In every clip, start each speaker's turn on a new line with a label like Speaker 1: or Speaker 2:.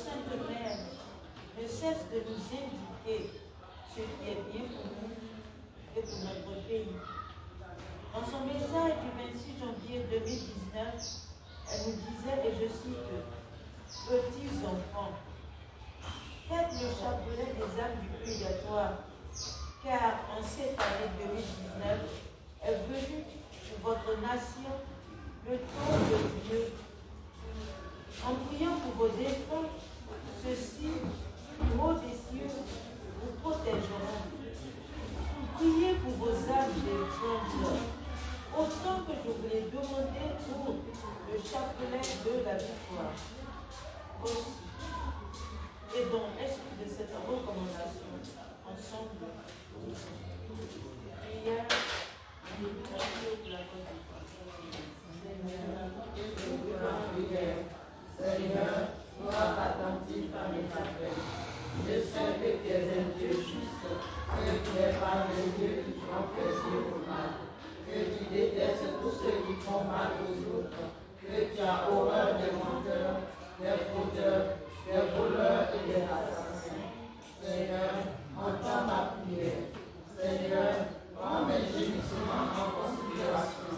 Speaker 1: Sainte Mère ne cesse de nous indiquer ce qui est bien pour nous et pour notre pays. Dans son message du 26 janvier 2019, elle nous disait, et je cite, « Petits enfants, faites le chapelet des âmes du purgatoire, car en cette année 2019 est venu pour votre nation le temps de Dieu. En priant pour vos défunts, ceux-ci, du haut des cieux, vous protégeront. Priez pour vos âmes défuntes, autant que je vous l'ai demandé pour le chapelet de la victoire. Aussi, et dans l'esprit de cette recommandation, ensemble, prière, pour la Côte d'Ivoire.
Speaker 2: Seigneur, sois attentif à mes appels. Je sais que tu es un Dieu juste, que tu n'es pas un Dieu qui prend plaisir au mal, que tu détestes tous ceux qui font mal aux autres, que tu as horreur des menteurs, des fraudeurs, des voleurs et des assassins. Seigneur, entends ma prière. Seigneur, prends mes gémissements en considération.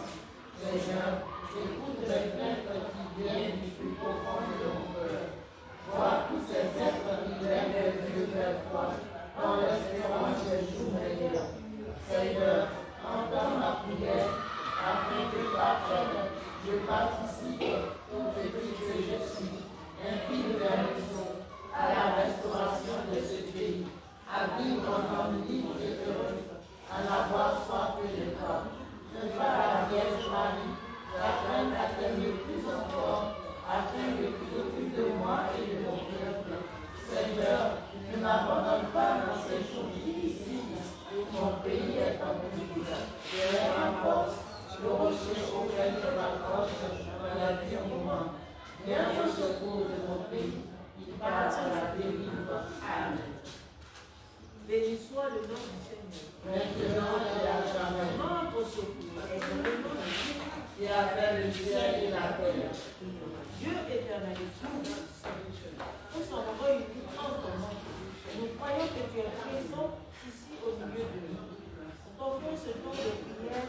Speaker 2: Seigneur, écoute les plaintes qui viennent du plus profond de mon cœur. Vois tous ces êtres qui lèvent les yeux vers toi, dans l'espérance des jours meilleurs. Seigneur, entends ma prière, afin que par elle, je participe, tout petit que je suis, infime vers maison, à la restauration de ce pays, à vivre en homme libre et heureux, à n'avoir soif que de toi. Je prie à la Vierge Marie, j'apprends à t'aimer plus encore, afin que tu t'occupes de moi et de mon peuple. Seigneur, ne m'abandonne pas dans ces jours difficiles où mon pays est en crise. Tu es ma force, le rocher auquel je m'accroche dans la vie au moment. Viens au secours de mon pays, qui part à la dérive. Amen.
Speaker 1: Béni soit le nom du Seigneur.
Speaker 2: Maintenant et à jamais.
Speaker 1: Notre secours est dans le nom de Dieu.
Speaker 2: Qui a fait le ciel et la terre.
Speaker 1: Dieu éternel et tout, nous sommes réunis en ton nom. Nous croyons que tu es présent ici au milieu de nous. Nous t'offrons ce temps de prière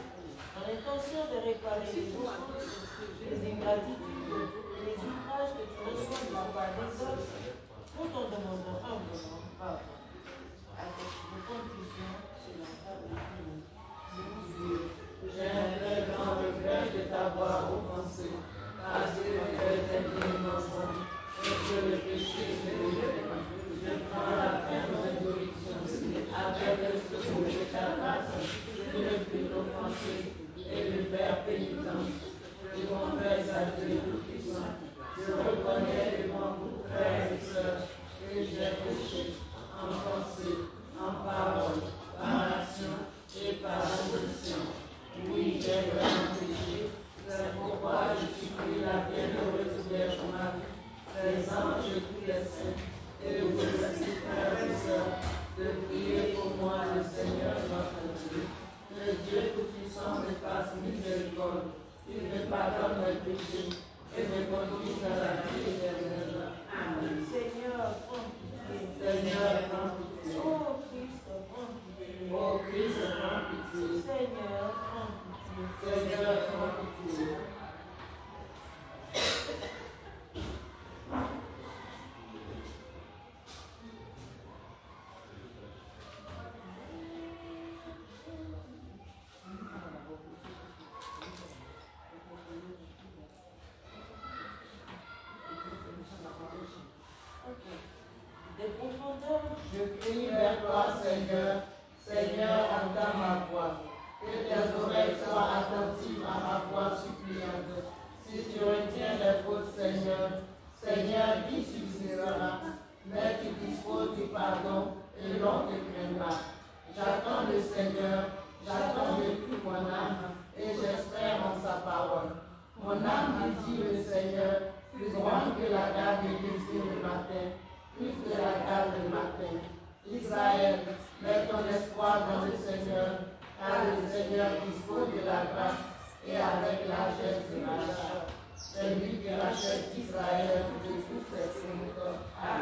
Speaker 1: dans l'intention de réparer les offenses, les ingratitudes et les outrages que tu reçois de la part des autres. Nous t'en demandons humblement pardon. Avec nos conclusions, c'est la table de Dieu.
Speaker 2: J'ai un très grand regret de t'avoir offensé, parce que tu es infiniment bon, et que le péché est mauvais. Je prends la fin de résolution, avec le secours de ta grâce, de ne plus t'offenser et de faire pénitence. Je confesse à Dieu Tout-Puissant, je reconnais devant vous, frères et sœurs, que j'ai péché en pensée, en parole, par action et par omission. Oui, j'ai vraiment péché, c'est pourquoi je supplie la bienheureuse Vierge Marie, les anges et tous les saints, et vous aussi, frères et sœurs, de prier pour moi, le Seigneur notre Dieu. Que Dieu Tout-Puissant me fasse miséricorde, qu'il me pardonne mes péchés et me conduise à la vie éternelle. Amen.
Speaker 1: Seigneur, prends pitié.
Speaker 2: Seigneur, prends pitié.
Speaker 1: Oh Christ, prends pitié.
Speaker 2: Ô Christ, prends pitié.
Speaker 1: Seigneur, prends pitié.
Speaker 2: Seigneur, prends pitié.
Speaker 1: Des profondeurs,
Speaker 2: Je crie vers toi, Seigneur. Seigneur, entends ma voix. Que tes oreilles soient attentives à ma voix suppliante. Si tu retiens les fautes, Seigneur, Seigneur, qui subsistera, mais tu disposes du pardon et l'on te craindra. J'attends le Seigneur, j'attends de tout mon âme, et j'espère en sa parole. Mon âme désire le Seigneur, plus grande que la garde et désire le matin, plus que la garde le matin. Israël, mets ton espoir dans le Seigneur, car le Seigneur dispose de la grâce et avec largesse de rachat. C'est lui qui rachète Israël de toutes ses fautes. Amen.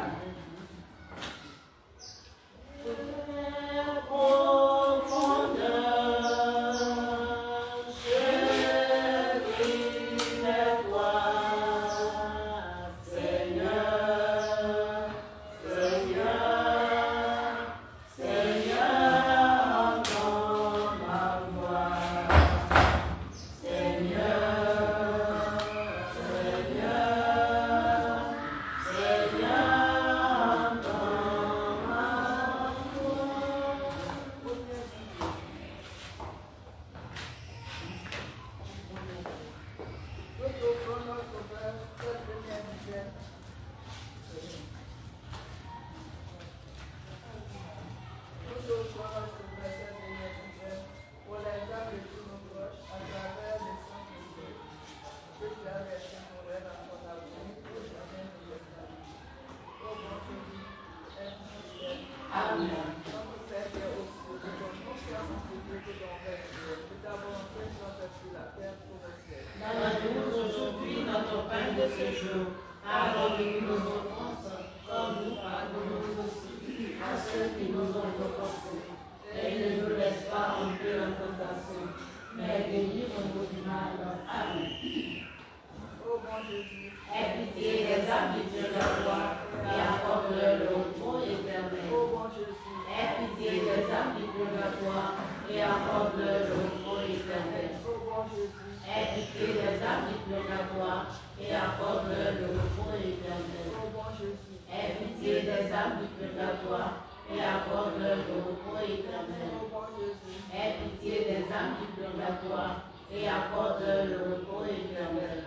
Speaker 2: des âmes du purgatoire et accorde-leur le repos éternel. Aie pitié des âmes du purgatoire et accorde-leur le repos éternel.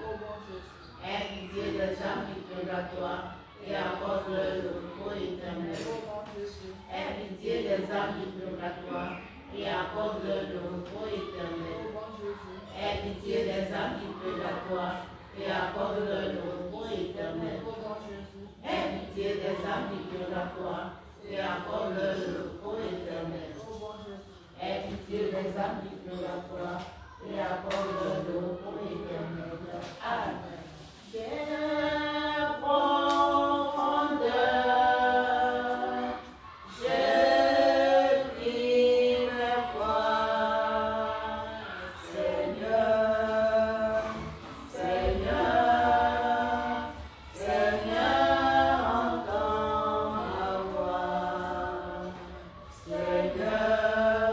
Speaker 2: Aie pitié des âmes du purgatoire et accorde-leur le repos éternel. Aie pitié des âmes du purgatoire et accorde-leur le repos éternel. Aie pitié des âmes du purgatoire et accorde-leur le repos éternel. Aie pitié des âmes du purgatoire et accorde-leur le repos éternel. Aie pitié des âmes du purgatoire et accorde-leur le repos éternel. Amen. Des profondeurs, je prie mes foi, Seigneur, Seigneur, Seigneur, entends ma voix. Seigneur,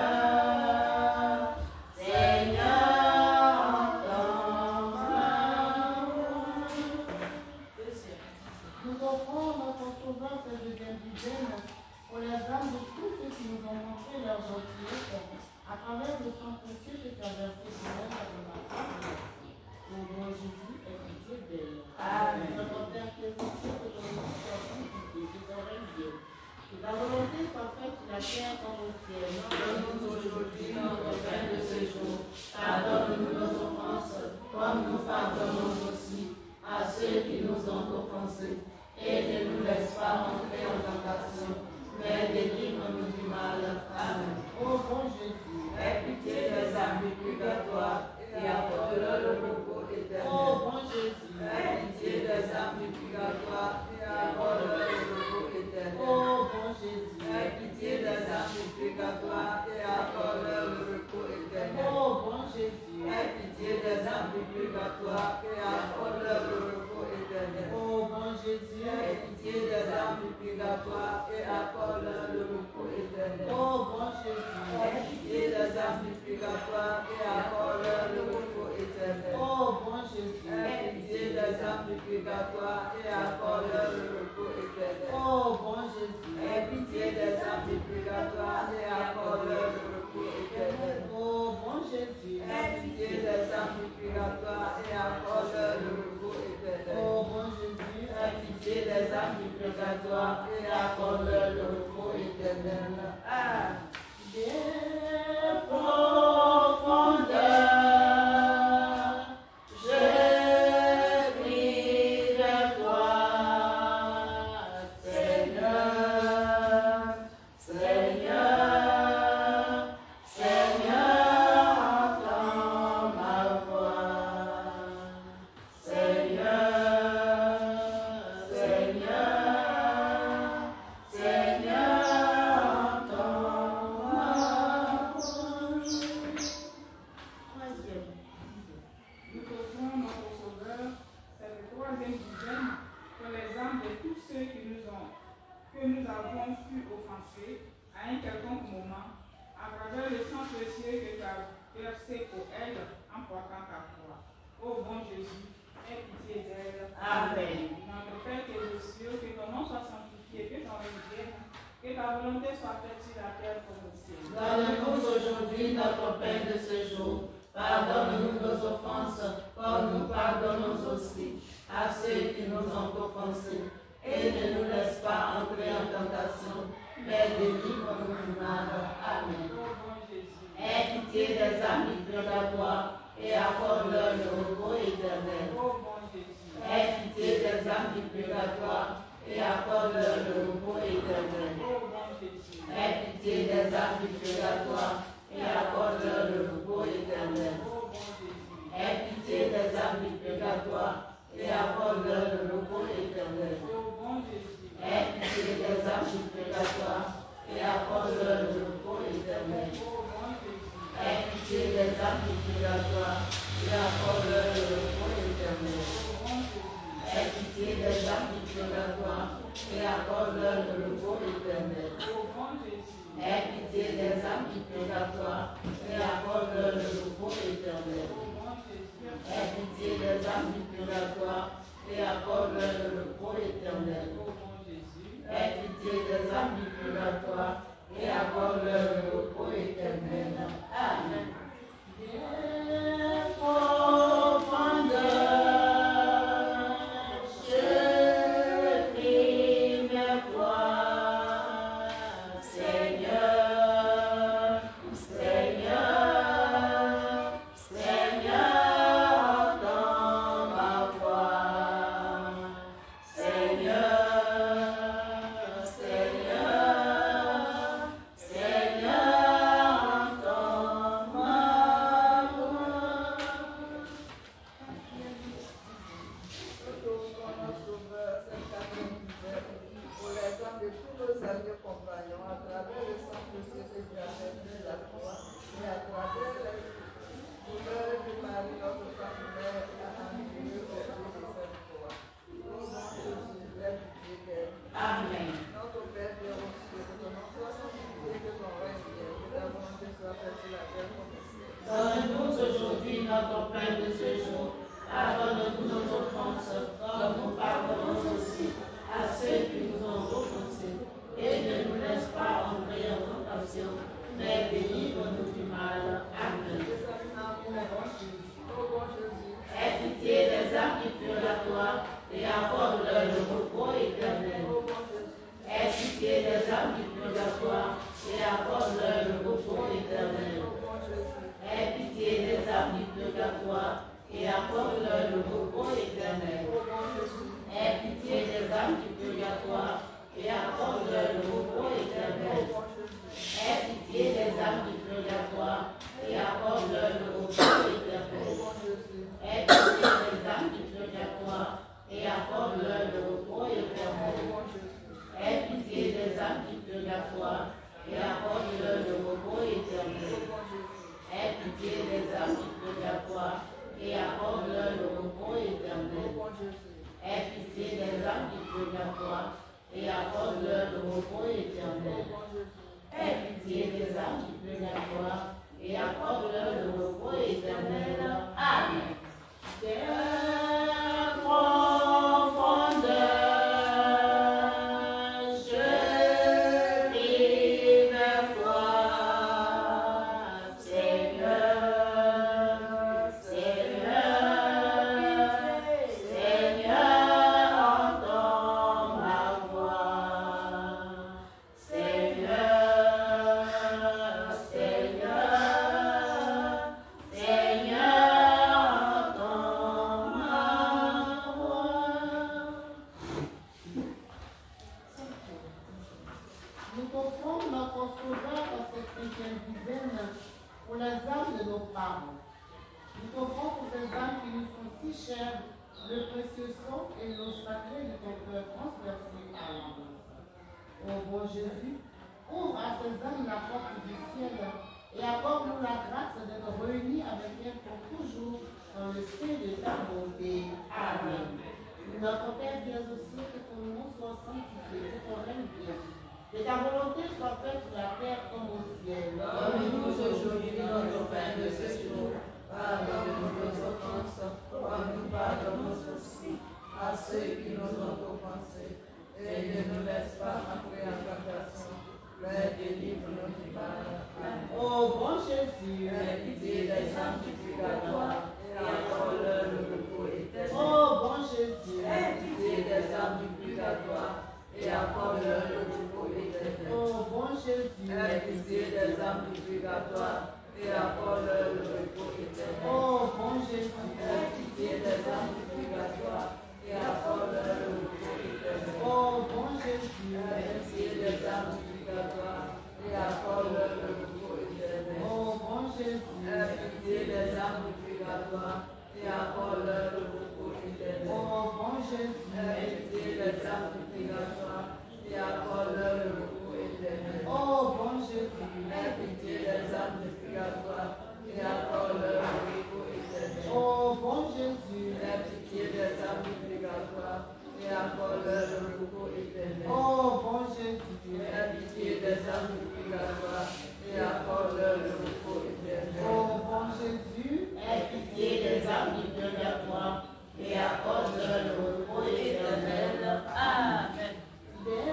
Speaker 2: Seigneur, Seigneur, entends ma voix.
Speaker 3: Nous offrons notre sauveur Saint-Eugène d'Hygiène pour les âmes de tous ceux qui nous ont montré leur gentillesse à travers le sang précieux que tu as versé sur elle à de ma part. Mon bon Jésus, aie pitié d'elle.
Speaker 2: Amen.
Speaker 3: Notre Père qui es au ciel, que ton nom soit sanctifié, que ton règne vienne. Que ta volonté soit faite sur la terre comme au ciel.
Speaker 2: Donne-nous aujourd'hui notre pain de ce jour. Pardonne-nous nos offenses, comme nous pardonnons aussi à ceux qui nous ont offensés. Et ne nous laisse pas entrer en tentation, mais délivre-nous du mal. Amen.
Speaker 3: Ô bon Jésus,
Speaker 2: Aie pitié des âmes du purgatoire et accorde-leur le repos
Speaker 3: ô
Speaker 2: éternel.
Speaker 3: bon Jésus,
Speaker 2: Aie pitié des âmes du purgatoire et accorde-leur le repos éternel.
Speaker 3: ô bon Jésus,
Speaker 2: Aie pitié des âmes du purgatoire et accorde-leur le repos éternel.
Speaker 3: ô bon Jésus,
Speaker 2: Aie pitié des âmes du purgatoire et accorde-leur le repos éternel.
Speaker 3: ô bon Jésus,
Speaker 2: Aie pitié des âmes du purgatoire et accorde-leur le repos éternel.
Speaker 3: ô bon Jésus,
Speaker 2: Aie pitié des âmes du purgatoire et accorde-leur le repos éternel.
Speaker 3: ô bon Jésus,
Speaker 2: Aie pitié des âmes du purgatoire et accorde-leur le repos éternel.
Speaker 3: ô bon Jésus,
Speaker 2: Aie pitié des âmes du purgatoire et accorde-leur le repos éternel.
Speaker 3: ô bon Jésus,
Speaker 2: Aie pitié des âmes du purgatoire et accorde-leur le repos éternel.
Speaker 3: ô bon Jésus,
Speaker 2: Aie pitié des âmes du purgatoire et accorde-leur le repos éternel. Ah.
Speaker 3: des
Speaker 2: Profondeur, je prie de toi, Seigneur, Seigneur, Seigneur, entends ma voix. Seigneur, Seigneur, Seigneur, entends ma voix.
Speaker 3: troisième.
Speaker 4: Nous offrons notre Sauveur, cette troisième dizaine, pour les âmes de tous ceux que nous avons pu offenser à un quelconque moment, à travers le sang précieux que tu as versé pour elles en portant ta croix. Ô bon Jésus, aie pitié d'elles.
Speaker 2: Amen.
Speaker 4: Notre Père qui es aux cieux, que ton nom soit sanctifié, que ton règne vienne, que ta volonté soit faite sur la terre comme au ciel.
Speaker 2: Donne-nous aujourd'hui notre pain de ce jour. Pardonne-nous nos offenses, comme nous pardonnons aussi à ceux qui nous ont offensés. Et ne nous laisse pas entrer en tentation, mais délivre-nous du mal. Amen.
Speaker 4: Ô bon Jésus,
Speaker 2: Aie pitié des âmes du purgatoire et accorde-leur le repos éternel.
Speaker 4: ô bon Jésus,
Speaker 2: Aie pitié des âmes du purgatoire et accorde-leur le repos éternel.
Speaker 4: ô bon Jésus,
Speaker 2: Aie pitié des âmes du purgatoire et accorde-leur le repos éternel.
Speaker 4: ô bon Jésus,
Speaker 2: Aie pitié des âmes du purgatoire et accorde-leur le repos éternel.
Speaker 4: ô bon Jésus,
Speaker 2: Aie pitié des âmes du purgatoire et accorde-leur le repos éternel.
Speaker 4: ô bon Jésus,
Speaker 2: Aie pitié des âmes du purgatoire et accorde-leur le repos éternel. Aie pitié des âmes du purgatoire et accorde-leur le repos éternel. Aie pitié des âmes du purgatoire et accorde-leur le repos éternel. Aie pitié des âmes du purgatoire et accorde-leur le repos éternel. purgatoire et accorde-leur le repos éternel. Aie pitié des âmes du purgatoire et accorde-leur le repos éternel. Aie pitié des âmes du purgatoire et accorde-leur le repos éternel. Aie pitié des âmes du purgatoire et accorde-leur le repos éternel. Aie pitié des âmes du purgatoire et accorde-leur le repos éternel. Aie pitié des âmes du purgatoire et accorde-leur le repos éternel. Aie pitié des âmes du purgatoire et accorde-leur le repos éternel. Aie pitié des âmes du purgatoire et accorde-leur le repos éternel. Aie pitié des âmes du purgatoire et accorde-leur le repos éternel. Aie pitié des âmes du purgatoire et accorde-leur le repos éternel. Amen. Des profondeurs, je prie vers toi, Seigneur, Seigneur, Seigneur, entends ma voix. Seigneur, Seigneur, Seigneur, entends ma voix.
Speaker 3: Nous t'offrons notre sauveur dans cette 5e dizaine pour les âmes de nos parents. Nous t'offrons pour ces âmes qui nous sont si chères, le précieux sang et l'eau sacrée de ton cœur transversé par l'ambiance. Ô bon Jésus, ouvre à ces âmes la porte du ciel et accorde-nous la grâce d'être réunis avec elles pour toujours dans le sein de ta bonté. Amen. Notre Père bien au ciel, que ton nom soit sanctifié, que ton règne vienne. Que ta volonté soit faite sur la terre comme au ciel.
Speaker 2: Donne-nous aujourd'hui notre pain de ce jour. Pardonne-nous nos offenses, comme nous pardonnons aussi à ceux qui nous ont offensés. Et ne nous laisse pas entrer en tentation, mais délivre-nous du mal. Amen.
Speaker 3: Ô bon Jésus,
Speaker 2: Aie pitié des âmes du purgatoire et accorde-leur le repos éternel.
Speaker 3: ô bon Jésus,
Speaker 2: Aie pitié des âmes du purgatoire et accorde-leur le repos éternel.
Speaker 3: ô bon Jésus,
Speaker 2: Aie pitié des âmes du purgatoire et accorde-leur le repos éternel.
Speaker 3: ô bon Jésus,
Speaker 2: Aie pitié des âmes du purgatoire et accorde-leur le repos éternel.
Speaker 3: ô bon Jésus,
Speaker 2: Aie pitié des âmes du purgatoire et accorde-leur le repos éternel.
Speaker 3: ô bon Jésus,
Speaker 2: Aie pitié des âmes du purgatoire et accorde-leur le repos éternel.
Speaker 3: ô bon Jésus,
Speaker 2: Aie pitié des âmes du purgatoire et accorde-leur le repos éternel.
Speaker 3: ô bon Jésus,
Speaker 2: Aie pitié des âmes du purgatoire et accorde-leur le repos éternel.
Speaker 3: ô bon Jésus,
Speaker 2: Aie pitié des âmes du purgatoire et accorde-leur le repos éternel.
Speaker 3: ô bon Jésus,
Speaker 2: Aie pitié des âmes du purgatoire et accorde-leur le repos éternel.
Speaker 3: ô bon Jésus,
Speaker 2: Aie pitié des âmes du purgatoire et accorde-leur le repos éternel. Amen.
Speaker 3: des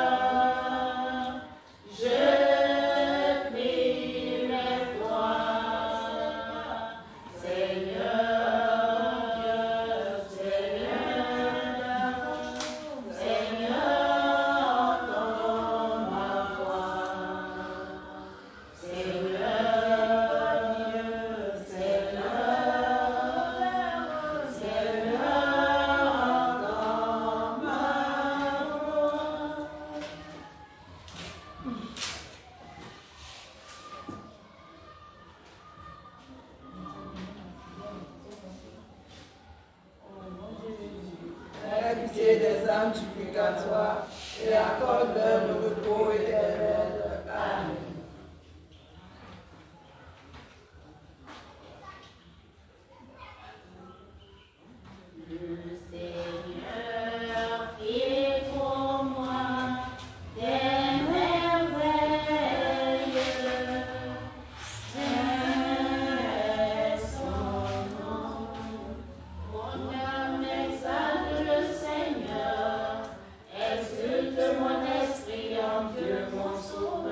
Speaker 2: Profondeur, je prie vers toi, Seigneur, Seigneur, Seigneur, entends ma voix. Seigneur, Seigneur, Seigneur, entends ma voix. Aie pitié des âmes du purgatoire et accorde-leur le repos éternel. Amen. Le Seigneur est pour moi des merveilles. C'est son nom. Mon âme exalte le Seigneur, exulte mon esprit en Dieu mon sauveur.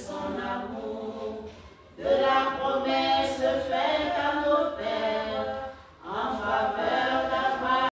Speaker 2: son amour.